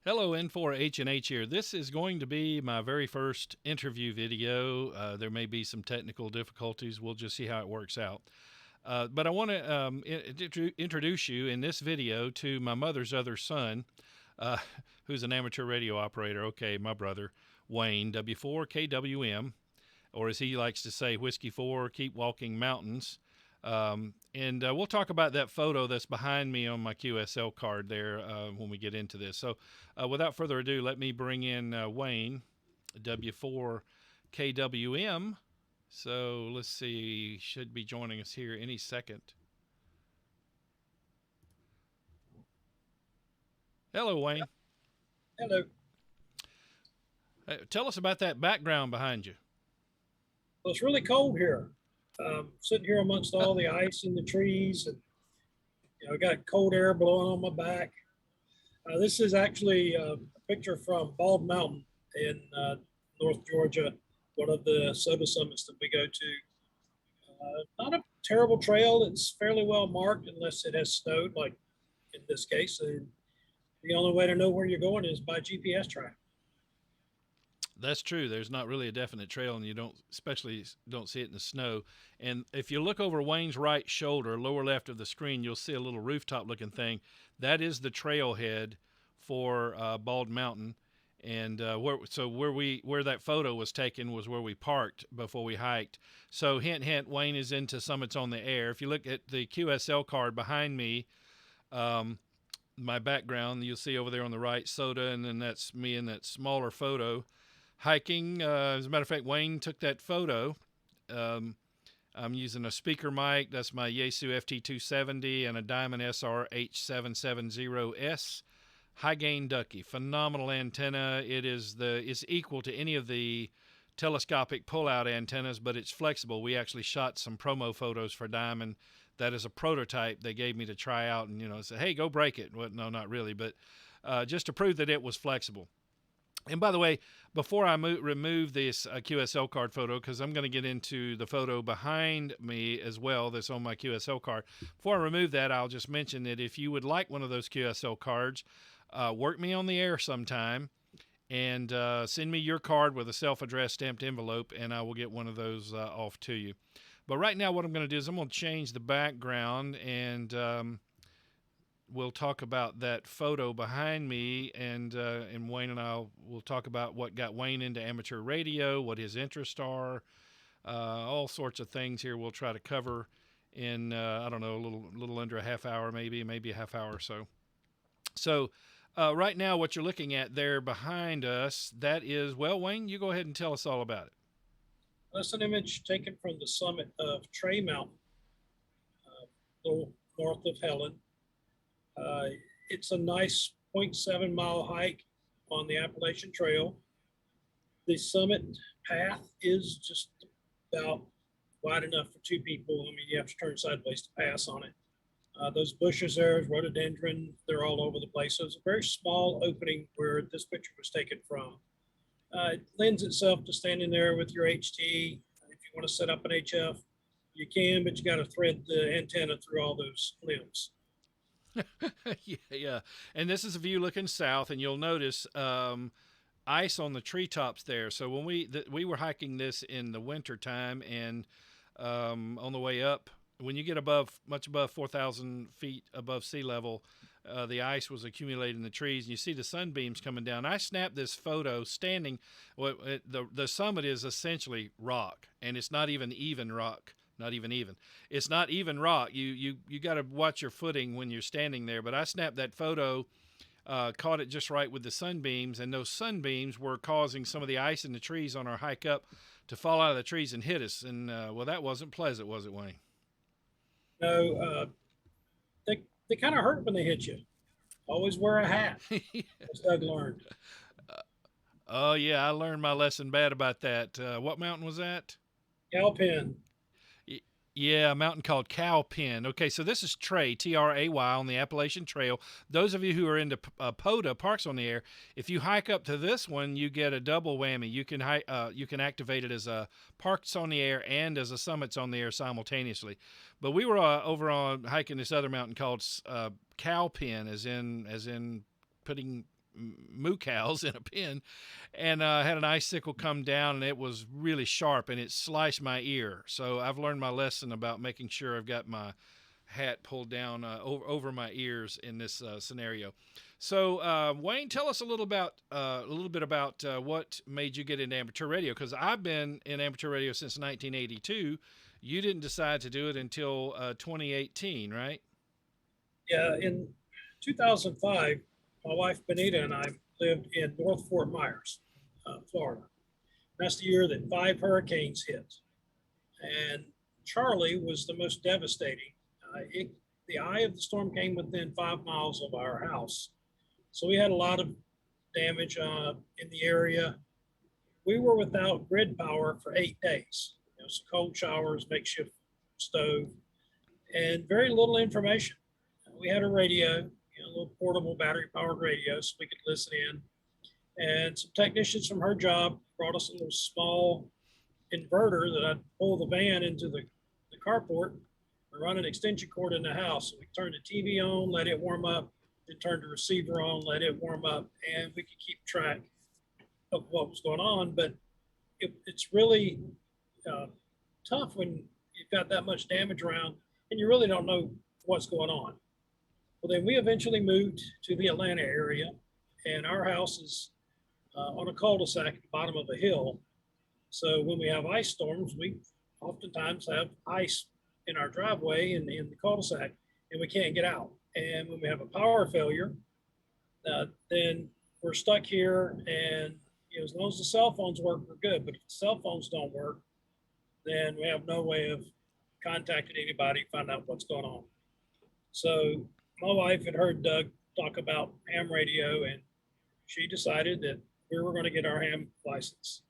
Hello, N4HNH here. This is going to be my very first interview video. There may be some technical difficulties. We'll just see how it works out. But I want to introduce you in this video to my mother's other son, uh, who's an amateur radio operator. Okay, my brother, Wayne, W4KWM, or as he likes to say, Whiskey 4, Keep Walking Mountains. And we'll talk about that photo that's behind me on my QSL card there when we get into this. So without further ado, let me bring in Wayne, W4KWM. So let's see, he should be joining us here any second. Hello, Wayne. Hello. Tell us about that background behind you. Well, it's really cold here. Sitting here amongst all the ice in the trees, and I got cold air blowing on my back. This is actually a picture from Bald Mountain in North Georgia, one of the SOTA summits that we go to. Not a terrible trail. It's fairly well marked unless it has snowed, like in this case. And the only way to know where you're going is by GPS track. That's true. There's not really a definite trail, and you especially don't see it in the snow. And if you look over Wayne's right shoulder, lower left of the screen, you'll see a little rooftop-looking thing. That is the trailhead for Bald Mountain. And where that photo was taken was where we parked before we hiked. So hint, hint, Wayne is into Summits on the Air. If you look at the QSL card behind me, my background, you'll see over there on the right, SOTA, and then that's me in that smaller photo. Hiking. As a matter of fact, Wayne took that photo. I'm using a speaker mic. That's my Yaesu FT270 and a Diamond SR H770S high gain ducky. Phenomenal antenna. It's equal to any of the telescopic pull-out antennas, but it's flexible. We actually shot some promo photos for Diamond. That is a prototype they gave me to try out, and say, hey, go break it. Well, no, not really, but just to prove that it was flexible. And by the way, before I remove this QSL card photo, because I'm going to get into the photo behind me as well that's on my QSL card, before I remove that, I'll just mention that if you would like one of those QSL cards, work me on the air sometime and send me your card with a self-addressed stamped envelope, and I will get one of those off to you. But right now what I'm going to do is I'm going to change the background, and we'll talk about that photo behind me, and Wayne and I will talk about what got Wayne into amateur radio, what his interests are, all sorts of things here we'll try to cover in, I don't know, a little under a half hour, maybe a half hour or so. So right now what you're looking at there behind us, that is, well, Wayne, you go ahead and tell us all about it. That's an image taken from the summit of Trey Mountain, a little north of Helen. It's a nice 0.7 mile hike on the Appalachian Trail. The summit path is just about wide enough for two people. I mean, you have to turn sideways to pass on it. Those bushes there, rhododendron, they're all over the place. So it's a very small opening where this picture was taken from. It lends itself to standing there with your HT. If you want to set up an HF, you can, but you got to thread the antenna through all those limbs. Yeah. And this is a view looking south, and you'll notice ice on the treetops there. So when we were hiking this in the winter time, and on the way up, when you get much above 4,000 feet above sea level, the ice was accumulated in the trees, and you see the sunbeams coming down. I snapped this photo standing. Well, the summit is essentially rock, and it's not even rock. Not even. It's not even rock. You got to watch your footing when you're standing there. But I snapped that photo, caught it just right with the sunbeams, and those sunbeams were causing some of the ice in the trees on our hike up to fall out of the trees and hit us. And well, that wasn't pleasant, was it, Wayne? No, they kind of hurt when they hit you. Always wear a hat, as Doug learned. Oh yeah, I learned my lesson bad about that. What mountain was that? Galpin. Yeah, a mountain called Cowpen. Okay, so this is Tray, Tray, on the Appalachian Trail. Those of you who are into POTA, Parks on the Air, if you hike up to this one, you get a double whammy. You can activate it as a Parks on the Air and as a Summits on the Air simultaneously. But we were over on hiking this other mountain called Cowpen, as in putting moo cows in a pen, and had an icicle come down, and it was really sharp, and it sliced my ear. So I've learned my lesson about making sure I've got my hat pulled down over my ears in this scenario. So Wayne, tell us a little bit about what made you get into amateur radio, because I've been in amateur radio since 1982. You didn't decide to do it until 2018, right? Yeah, in 2005, my wife Benita and I lived in North Fort Myers, Florida. That's the year that 5 hurricanes hit, and Charlie was the most devastating. The eye of the storm came within 5 miles of our house, so we had a lot of damage in the area. We were without grid power for 8 days. So cold showers, makeshift stove, and very little information. We had a radio, a little portable battery-powered radio, so we could listen in. And some technicians from her job brought us a little small inverter that I'd pull the van into the carport and run an extension cord in the house. So we turned the TV on, let it warm up, then turned the receiver on, let it warm up, and we could keep track of what was going on. But it's really tough when you've got that much damage around and you really don't know what's going on. Well, then we eventually moved to the Atlanta area, and our house is on a cul-de-sac at the bottom of a hill. So when we have ice storms, we oftentimes have ice in our driveway and in the cul-de-sac, and we can't get out. And when we have a power failure, then we're stuck here. And as long as the cell phones work, we're good. But if the cell phones don't work, then we have no way of contacting anybody, find out what's going on. So my wife had heard Doug talk about ham radio, and she decided that we were going to get our ham license.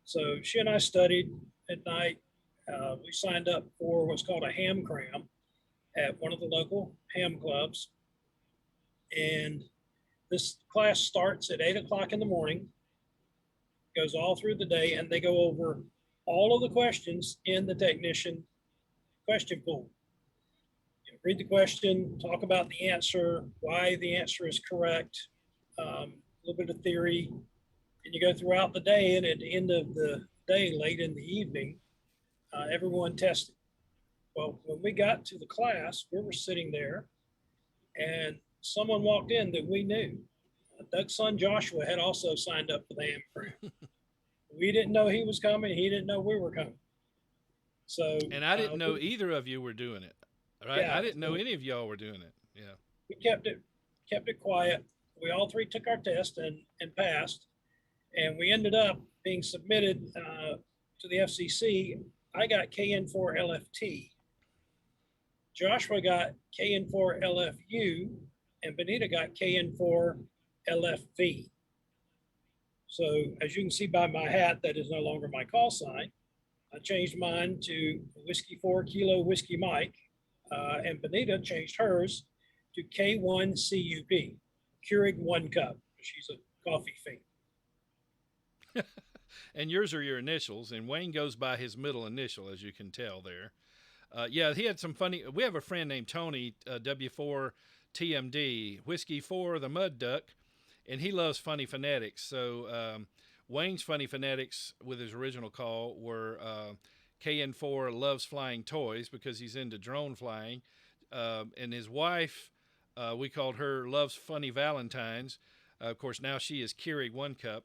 So she and I studied at night. We signed up for what's called a ham cram at one of the local ham clubs. And this class starts at 8 o'clock in the morning, goes all through the day, and they go over all of the questions in the technician question pool. Read the question, talk about the answer, why the answer is correct, a little bit of theory, and you go throughout the day. And at the end of the day, late in the evening, everyone tested. Well, when we got to the class, we were sitting there, and someone walked in that we knew. Doug's son Joshua had also signed up for the ham cram. We didn't know he was coming. He didn't know we were coming. So, and I didn't know either of you were doing it. Right? Yeah, I didn't know any of y'all were doing it. Yeah. We kept it quiet. We all three took our test and passed. And we ended up being submitted to the FCC. I got KN4LFT. Joshua got KN4LFU, and Benita got KN4LFV. So as you can see by my hat, that is no longer my call sign. I changed mine to Whiskey 4 Kilo Whiskey Mike. And Benita changed hers to K1CUP, Keurig 1 cup. She's a coffee fiend. And yours are your initials, and Wayne goes by his middle initial, as you can tell there. Yeah, he had some funny. We have a friend named Tony, W4TMD, Whiskey 4, the Mud Duck, and he loves funny phonetics. So Wayne's funny phonetics with his original call were KN4 loves flying toys because he's into drone flying. And his wife, we called her loves funny Valentines. Of course, now she is Keurig 1 cup.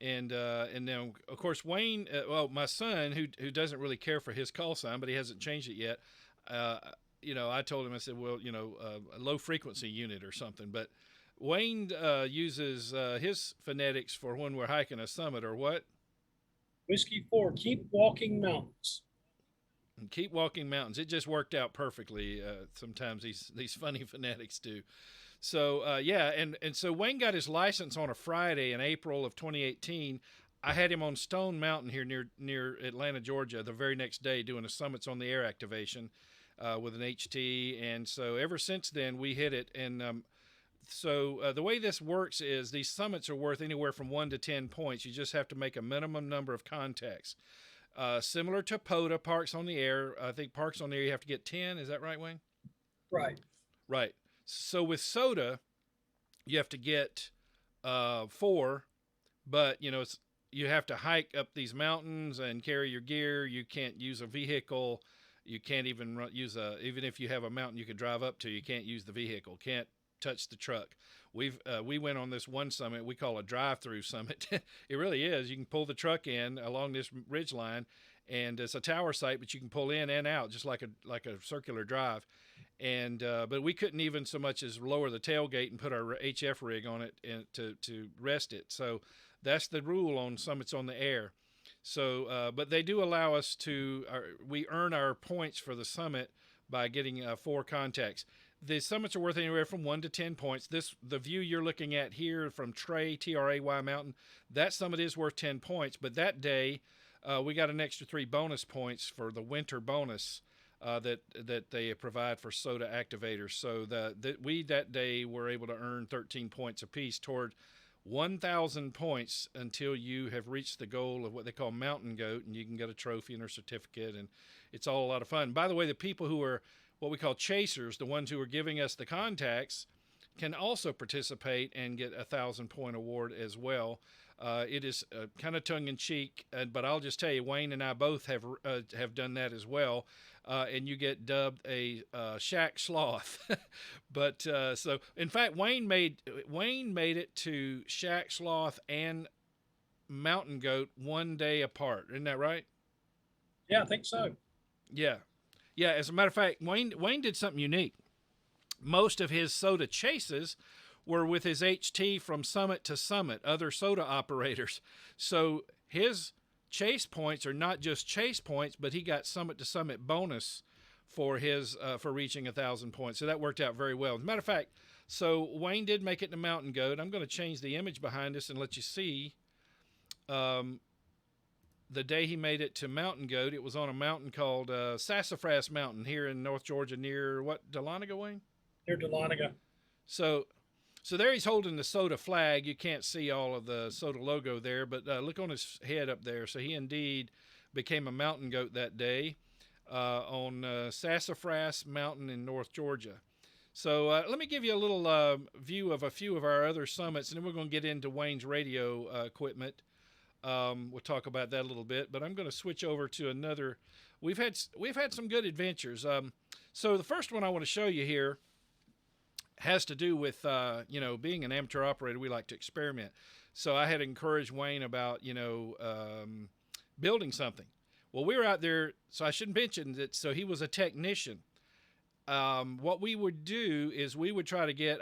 And then, of course, Wayne, my son, who doesn't really care for his call sign, but he hasn't changed it yet. I told him, I said, well, a low frequency unit or something. But Wayne uses his phonetics for when we're hiking a summit or what? Whiskey 4, keep walking mountains. And keep walking mountains. It just worked out perfectly. Sometimes these funny phonetics do. So and so Wayne got his license on a Friday in April of 2018. I had him on Stone Mountain here near Atlanta, Georgia, the very next day doing a Summits on the Air activation with an HT. And so ever since then we hit it. And so the way this works is these summits are worth anywhere from 1 to 10 points. You just have to make a minimum number of contacts. Similar to POTA, Parks on the Air. I think Parks on the Air you have to get 10. Is that right, Wayne? Right. Right. So with SOTA, you have to get 4, but you have to hike up these mountains and carry your gear. You can't use a vehicle. You can't even use even if you have a mountain you can drive up to, you can't use the vehicle. Can't touch the truck. We went on this one summit we call a drive-through summit. It really is. You can pull the truck in along this ridge line, and it's a tower site, but you can pull in and out just like a circular drive. And but we couldn't even so much as lower the tailgate and put our HF rig on it and to rest it. So that's the rule on summits on the air. So, but they do allow us to, we earn our points for the summit by getting 4 contacts. The summits are worth anywhere from 1 to 10 points. The view you're looking at here from Tray Mountain, that summit is worth 10 points. But that day, we got an extra 3 bonus points for the winter bonus that they provide for SOTA activators. So we that day were able to earn 13 points apiece toward 1,000 points until you have reached the goal of what they call Mountain Goat, and you can get a trophy and a certificate, and it's all a lot of fun. By the way, the people who are what we call chasers, the ones who are giving us the contacts, can also participate and get a 1,000-point award as well. It is kind of tongue-in-cheek, but I'll just tell you, Wayne and I both have done that as well, and you get dubbed a shack sloth. But so, in fact, Wayne made it to shack sloth and mountain goat one day apart. Isn't that right? Yeah, I think so. Yeah, yeah. As a matter of fact, Wayne did something unique. Most of his SOTA chases were with his HT from summit to summit, other SOTA operators. So his chase points are not just chase points, but he got summit to summit bonus for his for reaching 1,000 points. So that worked out very well. As a matter of fact, so Wayne did make it to Mountain Goat. I'm going to change the image behind us and let you see. The day he made it to Mountain Goat, it was on a mountain called Sassafras Mountain here in North Georgia near what, Dahlonega, Wayne? Near Dahlonega. So there he's holding the SOTA flag. You can't see all of the SOTA logo there, but look on his head up there. So he indeed became a mountain goat that day on Sassafras Mountain in North Georgia. So let me give you a little view of a few of our other summits, and then we're going to get into Wayne's radio equipment. We'll talk about that a little bit, but I'm going to switch over to another. We've had some good adventures. So the first one I want to show you here has to do with, being an amateur operator, we like to experiment. So I had encouraged Wayne about, building something. Well, we were out there, so I shouldn't mention that. So he was a technician. What we would do is we would try to get,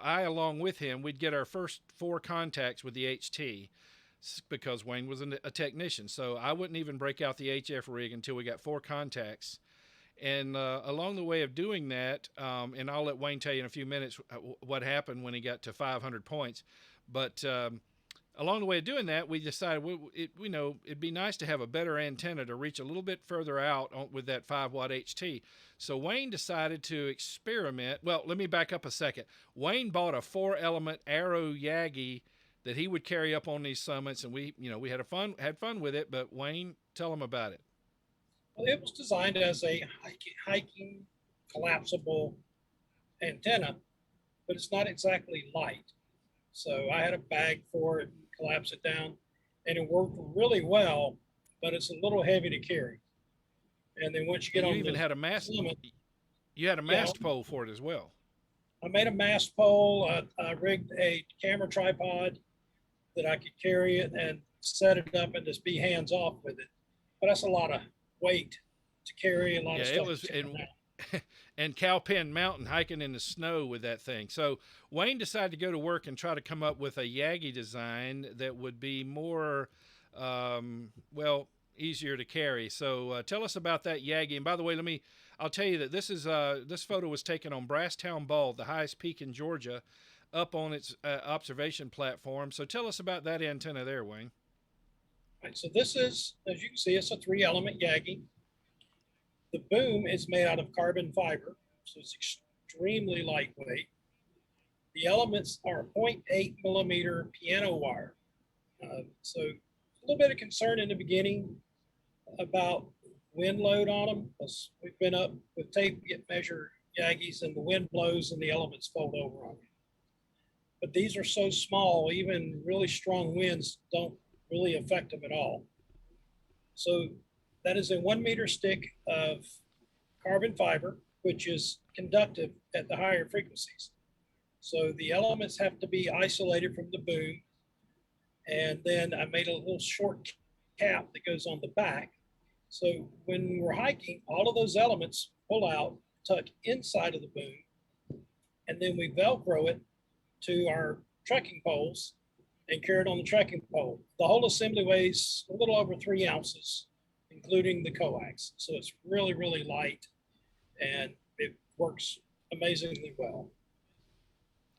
I along with him, we'd get our first 4 contacts with the HT because Wayne was a technician. So I wouldn't even break out the HF rig until we got 4 contacts. And along the way of doing that, and I'll let Wayne tell you in a few minutes what happened when he got to 500 points. But along the way of doing that, we decided it'd be nice to have a better antenna to reach a little bit further out with that 5-watt HT. So Wayne decided to experiment. Well, let me back up a second. Wayne bought a 4-element Arrow Yagi that he would carry up on these summits, and we had fun with it. But Wayne, tell him about it. Well, it was designed as a hiking collapsible antenna, but it's not exactly light. So I had a bag for it, collapse it down, and it worked really well, but it's a little heavy to carry. And then once you get on, you even had a mast. You had a mast pole for it as well. I made a mast pole. I rigged a camera tripod that I could carry it and set it up and just be hands off with it. But that's a lot of weight to carry, a lot of stuff. Yeah, it was and Cowpen Mountain hiking in the snow with that thing. So Wayne decided to go to work and try to come up with a Yagi design that would be more, easier to carry. So tell us about that Yagi. And by the way, I'll tell you that this photo was taken on Brasstown Bald, the highest peak in Georgia, up on its observation platform. So tell us about that antenna there, Wayne. Right, so this is, as you can see, it's a 3-element Yagi. The boom is made out of carbon fiber, so it's extremely lightweight. The elements are 0.8 millimeter piano wire. So a little bit of concern in the beginning about wind load on them, because we've been up with tape to measure Yagis, and the wind blows and the elements fold over on you. but these are so small, even really strong winds don't really affect them at all. So that is a 1 meter stick of carbon fiber, which is conductive at the higher frequencies. So the elements have to be isolated from the boom. And then I made a little short cap that goes on the back. So when we're hiking, all of those elements pull out, tuck inside of the boom, and then we Velcro it to our trekking poles and carry it on the trekking pole. The whole assembly weighs a little over 3 ounces, including the coax. So it's really, really light, and it works amazingly well.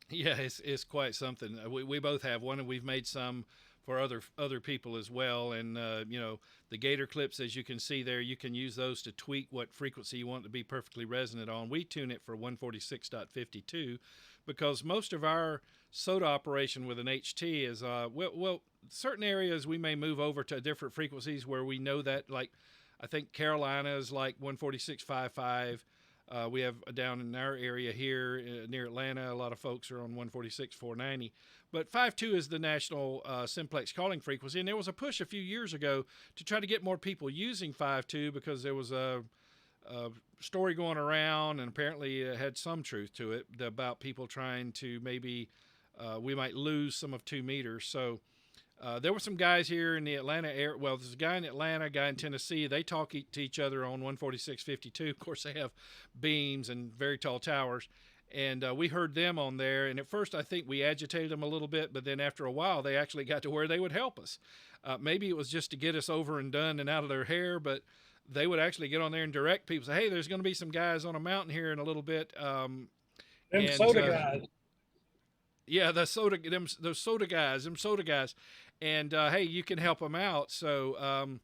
Yeah, it's quite something. We both have one, and we've made some for other people as well. And you know, the gator clips, as you can see there, you can use those to tweak what frequency you want to be perfectly resonant on. We tune it for 146.52 because most of our SOTA operation with an HT is well, certain areas we may move over to different frequencies where we know that, like I think Carolina is like 146.55. We have down in our area here near Atlanta, a lot of folks are on 146.490. But 5.2 is the national simplex calling frequency. And there was a push a few years ago to try to get more people using 5.2 because there was a story going around, and apparently it had some truth to it, about people trying to maybe we might lose some of 2 meters. So there were some guys here in the Atlanta area. Well, there's a guy in Atlanta, a guy in Tennessee. They talk to each other on 146.52. Of course, they have beams and very tall towers. And we heard them on there. And at first, I think we agitated them a little bit. But then after a while, they actually got to where they would help us. Maybe it was just to get us over and done and out of their hair. But they would actually get on there and direct people. Say, hey, there's going to be some guys on a mountain here in a little bit. Them SOTA guys. Yeah, those SOTA guys. And hey, you can help them out. So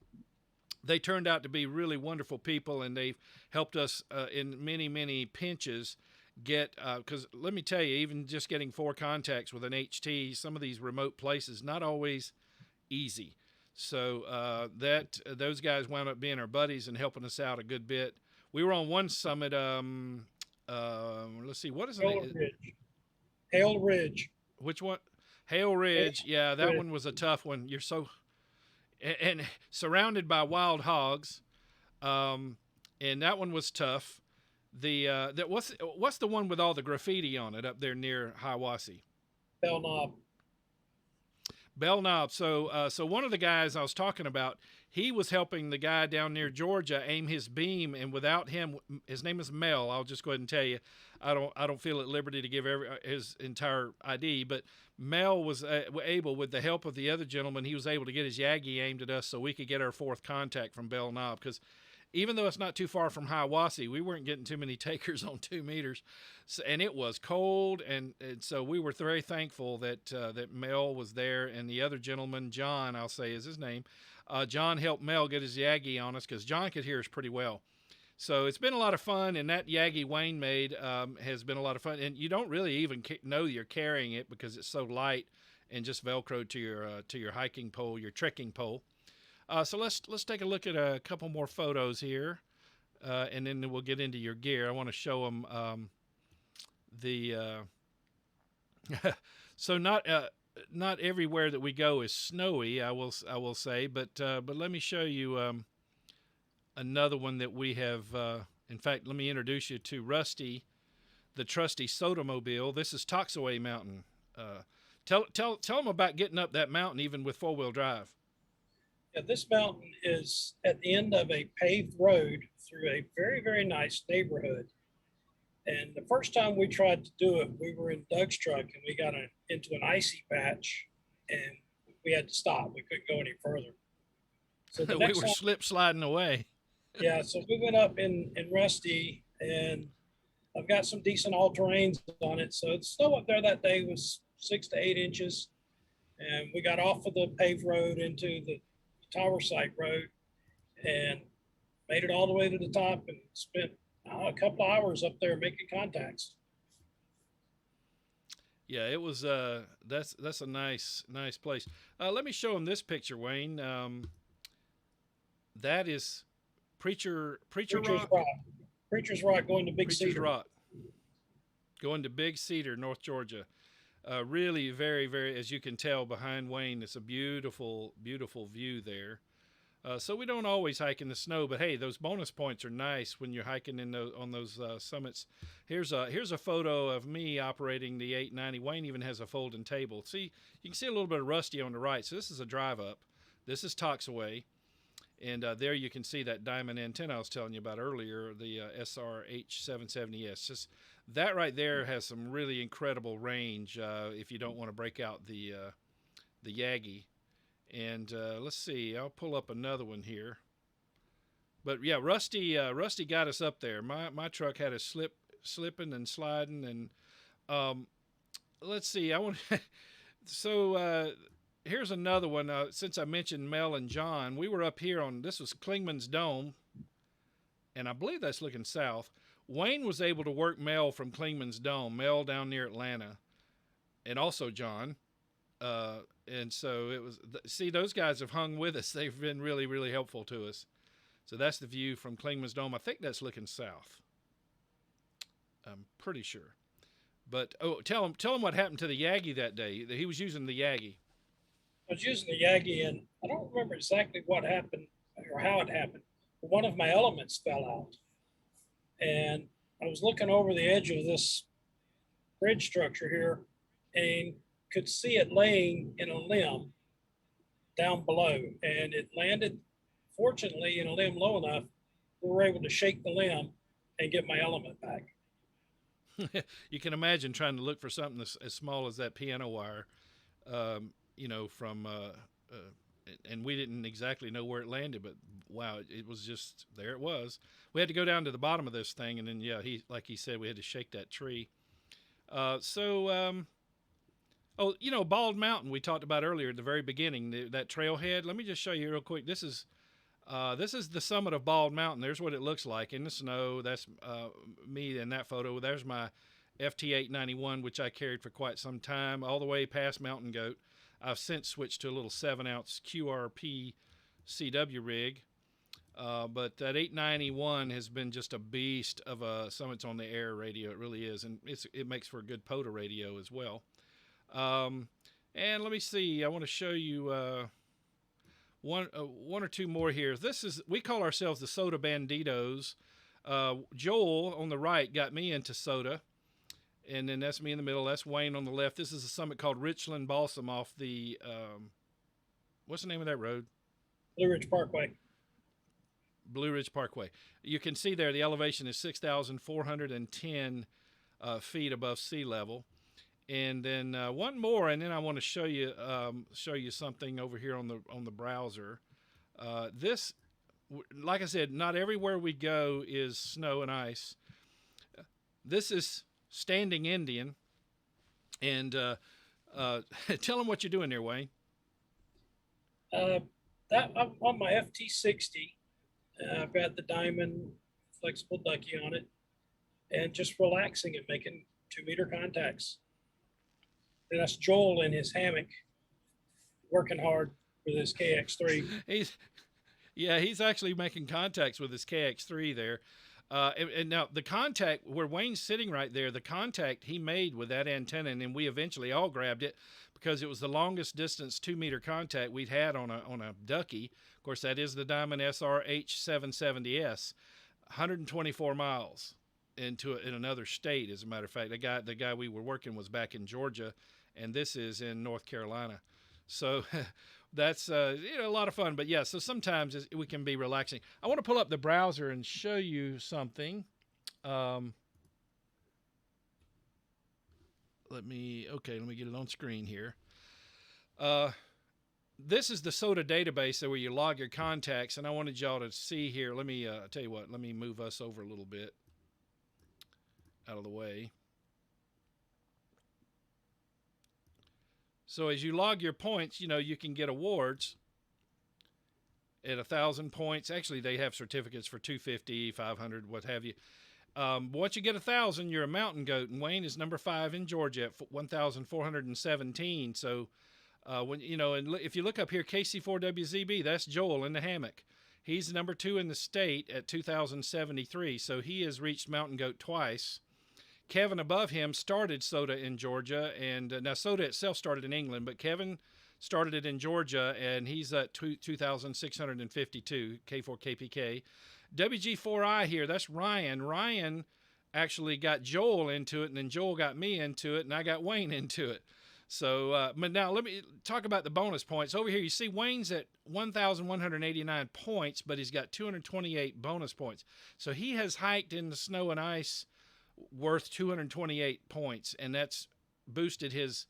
they turned out to be really wonderful people, and they've helped us in many pinches get, because let me tell you, even just getting 4 contacts with an HT, some of these remote places, not always easy. So those guys wound up being our buddies and helping us out a good bit. We were on one summit. Let's see, what is the name? Hale Ridge. Which one? Hale Ridge. Yeah, that one was a tough one. You're so and surrounded by wild hogs, and that one was tough. What's the one with all the graffiti on it up there near Hiawassee? Bell Knob. Bell Knob. So one of the guys I was talking about, he was helping the guy down near Georgia aim his beam, and without him, his name is Mel. I'll just go ahead and tell you, I don't feel at liberty to give his entire ID, but Mel was able, with the help of the other gentleman, he was able to get his Yagi aimed at us so we could get our 4th contact from Bell Knob, because even though it's not too far from Hiawassee, we weren't getting too many takers on 2 meters, and it was cold, and so we were very thankful that Mel was there, and the other gentleman, John, I'll say is his name. John helped Mel get his Yagi on us because John could hear us pretty well. So it's been a lot of fun, and that Yagi Wayne made has been a lot of fun. And you don't really even know you're carrying it because it's so light and just Velcroed to your hiking pole, your trekking pole. So let's take a look at a couple more photos here, and then we'll get into your gear. I want to show them so not everywhere that we go is snowy, I will say, but let me show you another one that we have. In fact, let me introduce you to Rusty, the trusty SOTA mobile. This is Toxaway Mountain. Tell them about getting up that mountain even with 4-wheel drive. Yeah, this mountain is at the end of a paved road through a very, very nice neighborhood. And the first time we tried to do it, we were in Doug's truck and we got into an icy patch and we had to stop. We couldn't go any further. So we were slip sliding away. Yeah, so we went up in Rusty, and I've got some decent all-terrains on it. So the snow up there that day was 6 to 8 inches. And we got off of the paved road into the tower site road and made it all the way to the top and spent a couple of hours up there making contacts. Yeah, it was that's a nice place. Let me show them this picture, Wayne. That is Preacher's Rock. Preacher's Rock going to Big Preacher's Cedar. Rock. Going to Big Cedar, North Georgia. Really, very, very, as you can tell behind Wayne, it's a beautiful, beautiful view there. So we don't always hike in the snow, but hey, those bonus points are nice when you're hiking on those summits. Here's a photo of me operating the 890. Wayne even has a folding table. See, you can see a little bit of Rusty on the right. So this is a drive up. This is Toxaway, and there you can see that diamond antenna I was telling you about earlier, the SRH770S. Just that right there has some really incredible range if you don't want to break out the Yagi. And let's see, I'll pull up another one here. But yeah, Rusty got us up there. My truck had us slipping and sliding, and let's see. I want so here's another one. Since I mentioned Mel and John, we were up here on this was Klingman's Dome, and I believe that's looking south. Wayne was able to work Mel from Klingman's Dome, Mel down near Atlanta, and also John. And so it was, see, those guys have hung with us. They've been really, really helpful to us. So that's the view from Klingman's Dome. I think that's looking south. I'm pretty sure. But, oh, tell him what happened to the Yagi that day. He was using the Yagi. I was using the Yagi, and I don't remember exactly what happened or how it happened. But one of my elements fell out. And I was looking over the edge of this bridge structure here and could see it laying in a limb down below, and it landed fortunately in a limb low enough we were able to shake the limb and get my element back. You can imagine trying to look for something as small as that piano wire, from and we didn't exactly know where it landed, but wow, it was just there. It was. We had to go down to the bottom of this thing, and then like he said, we had to shake that tree. Oh, Bald Mountain we talked about earlier at the very beginning, that trailhead. Let me just show you real quick. This is the summit of Bald Mountain. There's what it looks like in the snow. That's me in that photo. There's my FT891, which I carried for quite some time, all the way past Mountain Goat. I've since switched to a little 7-ounce QRP CW rig. But that 891 has been just a beast of a Summits on the Air radio. It really is. And it makes for a good POTA radio as well. And let me see. I want to show you one or two more here. We call ourselves the SOTA Banditos. Joel on the right got me into SOTA, and then that's me in the middle. That's Wayne on the left. This is a summit called Richland Balsam off the what's the name of that road? Blue Ridge Parkway. Blue Ridge Parkway. You can see there the elevation is 6,410 feet above sea level. And then one more, and then I want to show you something over here on the browser. This, like I said, not everywhere we go is snow and ice. This is Standing Indian, and tell them what you're doing there, Wayne. That I'm on my FT60. I've got the diamond flexible ducky on it, and just relaxing and making 2-meter contacts. And that's Joel in his hammock working hard with his KX3. He's actually making contacts with his KX3 there. And now the contact where Wayne's sitting right there, the contact he made with that antenna, and then we eventually all grabbed it because it was the longest distance 2-meter contact we'd had on a ducky. Of course, that is the Diamond SRH770S, 124 miles in another state. As a matter of fact, the guy we were working was back in Georgia, and this is in North Carolina. So that's a lot of fun. But yeah, so sometimes we can be relaxing. I want to pull up the browser and show you something. Let me get it on screen here. This is the SOTA database where you log your contacts, and I wanted y'all to see here. Let me tell you what. Let me move us over a little bit out of the way. So as you log your points, you can get awards at 1,000 points. Actually, they have certificates for 250, 500, what have you. Once you get 1,000, you're a mountain goat, and Wayne is number 5 in Georgia at 1,417. So and if you look up here, KC4WZB, that's Joel in the hammock. He's number 2 in the state at 2,073. So he has reached mountain goat twice. Kevin above him started SOTA in Georgia, and now SOTA itself started in England, but Kevin started it in Georgia, and he's at 2,652 K4KPK. WG4I here, that's Ryan. Ryan actually got Joel into it, and then Joel got me into it, and I got Wayne into it. So, but now let me talk about the bonus points. Over here, you see Wayne's at 1,189 points, but he's got 228 bonus points. So he has hiked in the snow and ice worth 228 points, and that's boosted his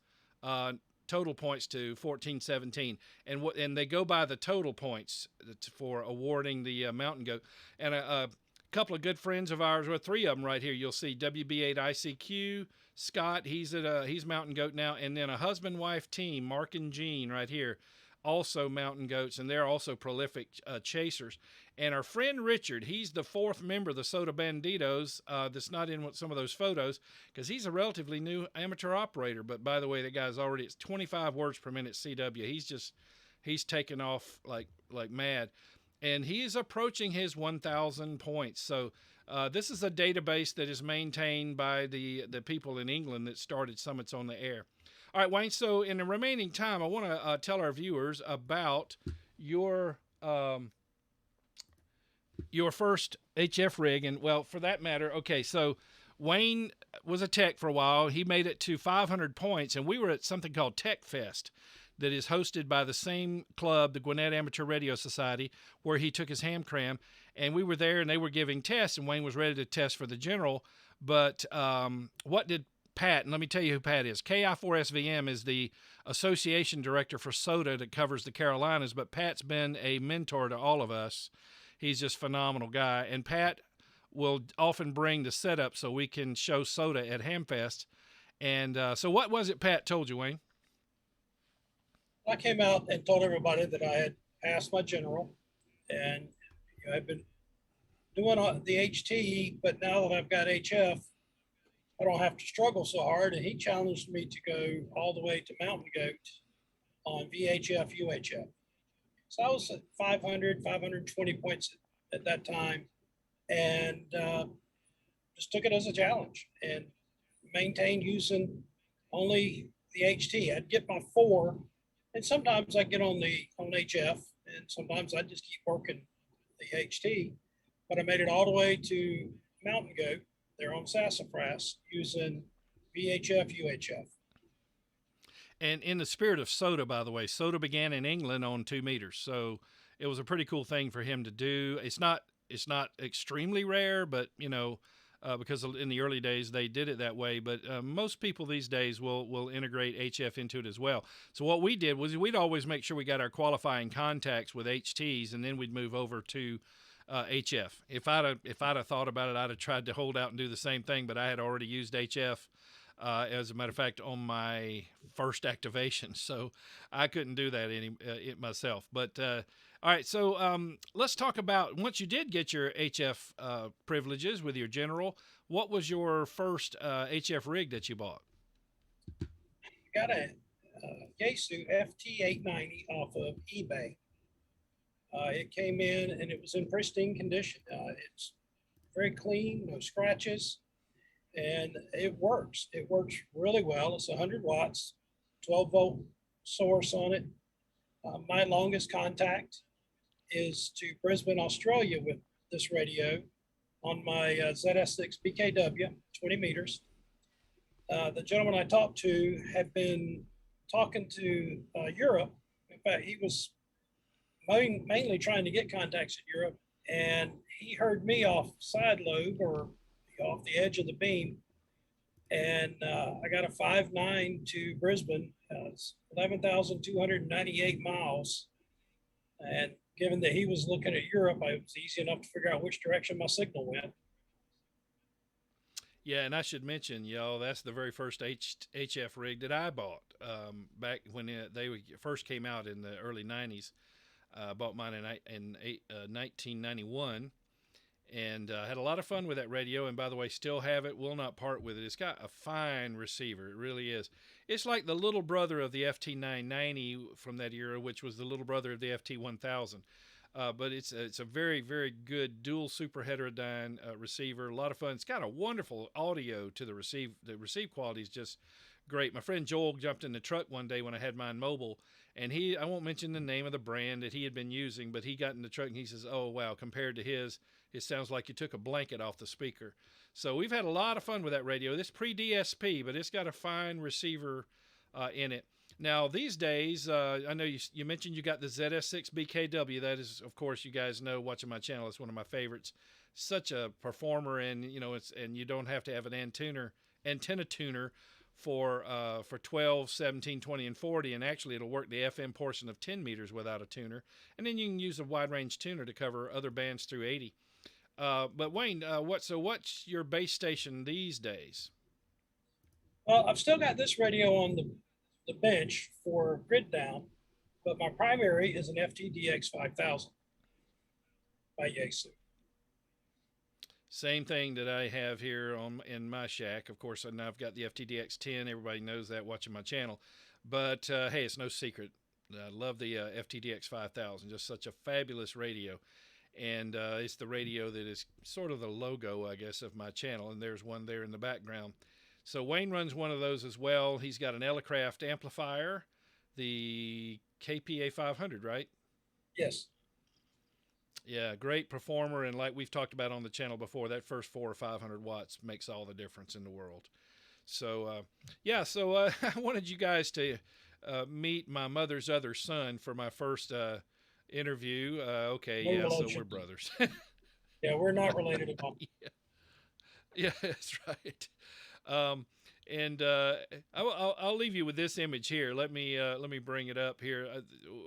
total points to 1417. And they go by the total points for awarding the mountain goat. And a couple of good friends of ours, or three of them right here. You'll see WB8ICQ, Scott, he's mountain goat now, and then a husband-wife team, Mark and Jean right here, also mountain goats, and they're also prolific chasers. And our friend Richard, he's the fourth member of the SOTA Banditos that's not in some of those photos because he's a relatively new amateur operator. But by the way, the guy's already, it's 25 words per minute CW. He's taken off like mad. And he is approaching his 1,000 points. So this is a database that is maintained by the people in England that started Summits on the Air. All right, Wayne, so in the remaining time, I want to tell our viewers about your first HF rig. And, well, for that matter, okay, so Wayne was a tech for a while. He made it to 500 points, and we were at something called Tech Fest that is hosted by the same club, the Gwinnett Amateur Radio Society, where he took his ham cram. And we were there, and they were giving tests, and Wayne was ready to test for the general. But what did Pat, and let me tell you who Pat is. KI4SVM is the association director for SOTA that covers the Carolinas, but Pat's been a mentor to all of us. He's just a phenomenal guy. And Pat will often bring the setup so we can show SOTA at Hamfest. And so what was it Pat told you, Wayne? I came out and told everybody that I had passed my general, and I've been doing the HT, but now that I've got HF, I don't have to struggle so hard. And he challenged me to go all the way to mountain goat on VHF, UHF. So I was at 520 points at that time, and just took it as a challenge and maintained using only the HT. I'd get my 4, and sometimes I get on HF, and sometimes I just keep working the HT. But I made it all the way to mountain goat there on Sassafras using VHF, UHF. And in the spirit of SOTA, by the way, SOTA began in England on 2 meters. So it was a pretty cool thing for him to do. It's not extremely rare, but, because in the early days they did it that way. But most people these days will integrate HF into it as well. So what we did was we'd always make sure we got our qualifying contacts with HTs, and then we'd move over to HF. If I'd have thought about it, I'd have tried to hold out and do the same thing, but I had already used HF, as a matter of fact, on my first activation, so I couldn't do that myself. But all right, so let's talk about, once you did get your HF privileges with your general, what was your first HF rig that you bought? Got a Yaesu FT890 off of eBay. It came in and it was in pristine condition. It's very clean, no scratches, and it works. It works really well. It's 100 watts, 12 volt source on it. My longest contact is to Brisbane, Australia with this radio on my ZS6 BKW, 20 meters. The gentleman I talked to had been talking to Europe. In fact, he was mainly trying to get contacts in Europe, and he heard me off side lobe or off the edge of the beam, and I got a 5.9 to Brisbane. It's 11,298 miles, and given that he was looking at Europe, it was easy enough to figure out which direction my signal went. Yeah, and I should mention, y'all, that's the very first HF rig that I bought back when they first came out in the early 90s. I bought mine in 1991, and had a lot of fun with that radio. And by the way, still have it, will not part with it. It's got a fine receiver. It really is. It's like the little brother of the FT990 from that era, which was the little brother of the FT1000. But it's a very, very good dual super heterodyne receiver. A lot of fun. It's got a wonderful audio to the receive. The receive quality is just great. My friend Joel jumped in the truck one day when I had mine mobile, and I won't mention the name of the brand that he had been using, but he got in the truck and he says, "Oh wow, compared to his, it sounds like you took a blanket off the speaker." So we've had a lot of fun with that radio. This pre-DSP, but it's got a fine receiver in it. Now these days, I know you mentioned you got the ZS6 BKW. That is, of course, you guys know watching my channel. It's one of my favorites. Such a performer, and you don't have to have an antenna tuner for 12, 17, 20, and 40, and actually it'll work the FM portion of 10 meters without a tuner, and then you can use a wide range tuner to cover other bands through 80. But Wayne, what's your base station these days? Well, I've still got this radio on the bench for grid down, but my primary is an FTDX 5000 by Yaesu. Same thing that I have here in my shack. Of course, now I've got the FTDX 10. Everybody knows that watching my channel. But hey, it's no secret. I love the FTDX 5000. Just such a fabulous radio. And it's the radio that is sort of the logo, I guess, of my channel. And there's one there in the background. So Wayne runs one of those as well. He's got an Elecraft amplifier, the KPA 500, right? Yes. Yeah, great performer, and like we've talked about on the channel before, that first 400 or 500 watts makes all the difference in the world. So, I wanted you guys to meet my mother's other son for my first interview. Okay, No yeah, relation. so we're brothers. Yeah, we're not related at all. Yeah, that's right. I'll leave you with this image here. Let me bring it up here.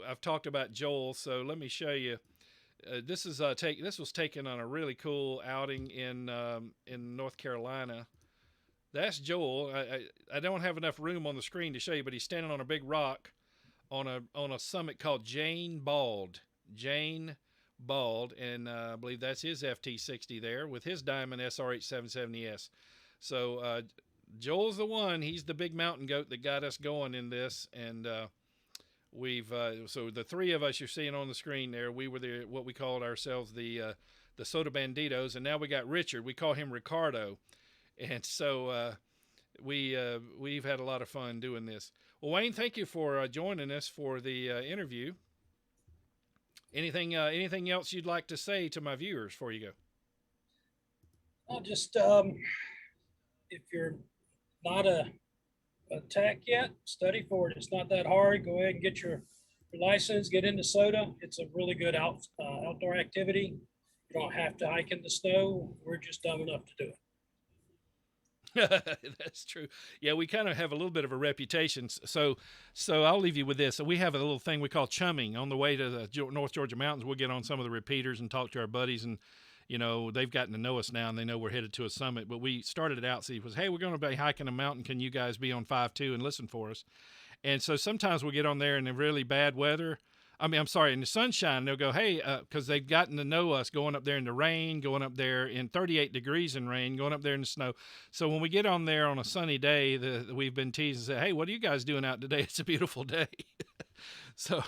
I've talked about Joel, so let me show you. This was taken on a really cool outing in North Carolina. That's Joel. I don't have enough room on the screen to show you, but he's standing on a big rock on a summit called Jane Bald, and I believe that's his FT60 there with his Diamond SRH 770S. So Joel's the one. He's the big mountain goat that got us going in this, and so the three of us you're seeing on the screen there, we were what we called ourselves the SOTA Banditos, and now we got Richard. We call him Ricardo, and so we've had a lot of fun doing this. Well, Wayne, thank you for joining us for the interview. Anything else you'd like to say to my viewers before you go? I'll just if you're not a tech yet, study for it. It's not that hard. Go ahead and get your license, get into SOTA. It's a really good outdoor activity. You don't have to hike in the snow. We're just dumb enough to do it. That's true. Yeah, we kind of have a little bit of a reputation. So I'll leave you with this. So we have a little thing we call chumming. On the way to the North Georgia mountains, we'll get on some of the repeaters and talk to our buddies, and they've gotten to know us now, and they know we're headed to a summit. But we started it out, hey, we're going to be hiking a mountain. Can you guys be on 5.2 and listen for us? And so sometimes we'll get on there in the really bad weather. In the sunshine, they'll go, hey, because they've gotten to know us going up there in the rain, going up there in 38 degrees in rain, going up there in the snow. So when we get on there on a sunny day, we've been teased and said, hey, what are you guys doing out today? It's a beautiful day. So,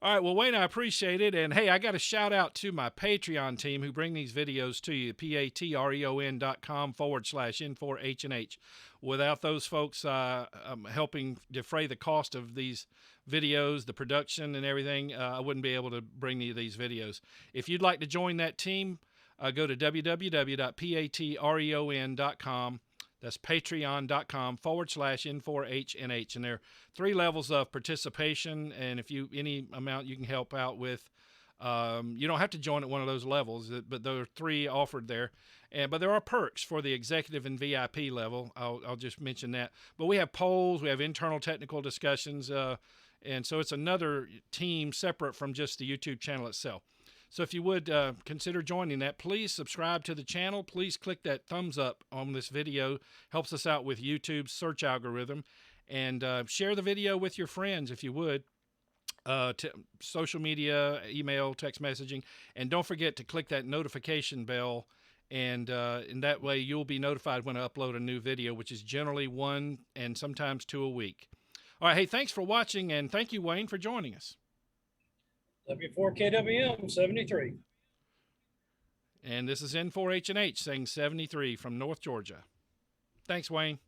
all right, well, Wayne, I appreciate it. And, hey, I got a shout-out to my Patreon team who bring these videos to you, patreon.com/N4HNH. Without those folks helping defray the cost of these videos, the production and everything, I wouldn't be able to bring you these videos. If you'd like to join that team, go to www.patreon.com. That's patreon.com/N4HNH. And there are 3 levels of participation. And if any amount you can help out with, you don't have to join at one of those levels, but there are 3 offered there. But there are perks for the executive and VIP level. I'll just mention that. But we have polls, we have internal technical discussions, and so it's another team separate from just the YouTube channel itself. So if you would consider joining that, please subscribe to the channel. Please click that thumbs up on this video. Helps us out with YouTube's search algorithm. And share the video with your friends if you would. Social media, email, text messaging. And don't forget to click that notification bell. And in that way, you'll be notified when I upload a new video, which is generally 1 and sometimes 2 a week. All right, hey, thanks for watching, and thank you, Wayne, for joining us. W4KWM 73. And this is N4HNH saying 73 from North Georgia. Thanks, Wayne.